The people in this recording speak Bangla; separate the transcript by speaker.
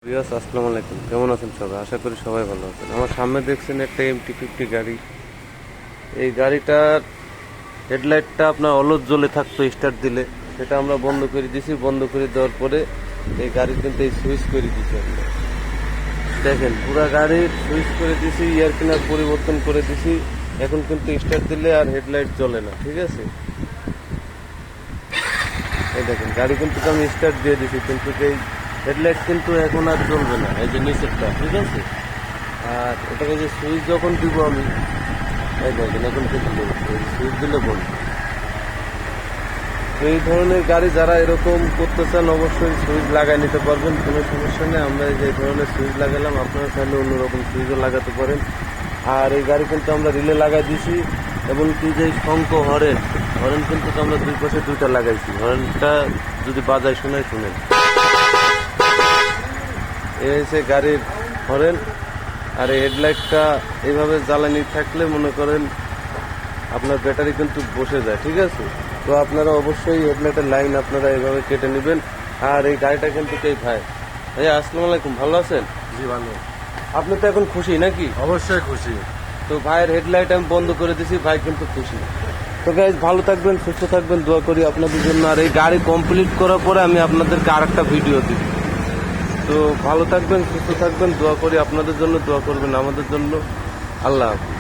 Speaker 1: ভিউয়ার্স আসসালামু আলাইকুম, কেমন আছেন সবাই? আশা করি সবাই ভালো আছেন। আমার সামনে দেখছেন একটা MT-50 গাড়ি। এই গাড়িটার হেডলাইটটা আপনার অলস জ্বলে থাকতো স্টার্ট দিলে, সেটা আমরা বন্ধ করে দিয়েছি। বন্ধ করে দেওয়ার পরে এই গাড়ির কিন্তু এই সুইচ করে দিয়েছি আমরা। দেখেন পুরা গাড়ির সুইচ করে দিয়েছি, এয়ার ক্লিনার পরিবর্তন করে দিয়েছি। এখন কিন্তু স্টার্ট দিলে আর হেডলাইট জ্বলে না, ঠিক আছে? এই দেখেন গাড়ি কিন্তু আমি স্টার্ট দিয়ে দিয়েছি, কিন্তু এই হেডলাইট কিন্তু এখন আর জ্বলবে না, এই যে নিচেরটা, ঠিক আছে? আর এটাকে যে সুইচ যখন দিব আমি, এই দেখেন এখন কিন্তু সুইচ দিলে বন্ধ। তো এই ধরনের গাড়ি যারা এরকম করতে চান অবশ্যই সুইচ লাগাই নিতে পারবেন, কোনো সমস্যা নেই। আমরা এই যে এই ধরনের সুইচ লাগালাম, আপনারা চাইলে অন্যরকম সুইচও লাগাতে পারেন। আর এই গাড়ি কিন্তু আমরা রিলে লাগাই দিয়েছি, এবং কি যে শঙ্খ হরেন হরেন কিন্তু আমরা দুই পাশে দুইটা লাগাইছি। হরেনটা যদি বাজায় শোনায় শুনেন, এই হচ্ছে গাড়ির হরেন। আর এই হেডলাইটটা এইভাবে জ্বালানি থাকলে মনে করেন আপনার ব্যাটারি কিন্তু বসে যায়, ঠিক আছে? তো আপনারা অবশ্যই হেডলাইটের লাইন আপনারা এইভাবে কেটে নেবেন। আর এই গাড়িটা কিন্তু ভাইয়া আসসালামু আলাইকুম, ভালো আছেন?
Speaker 2: জি ভালো,
Speaker 1: আপনি তো এখন খুশি নাকি?
Speaker 2: অবশ্যই খুশি।
Speaker 1: তো ভাইয়ের হেডলাইট আমি বন্ধ করে দিয়েছি, ভাই কিন্তু খুশি। তো গাইজ ভালো থাকবেন, সুস্থ থাকবেন, দোয়া করি আপনাদের জন্য। আর এই গাড়ি কমপ্লিট করার পরে আমি আপনাদেরকে আরেকটা ভিডিও দিব। তো ভালো থাকবেন, সুস্থ থাকবেন, দোয়া করি আপনাদের জন্য, দোয়া করবেন আমাদের জন্য। আল্লাহ হাফেজ।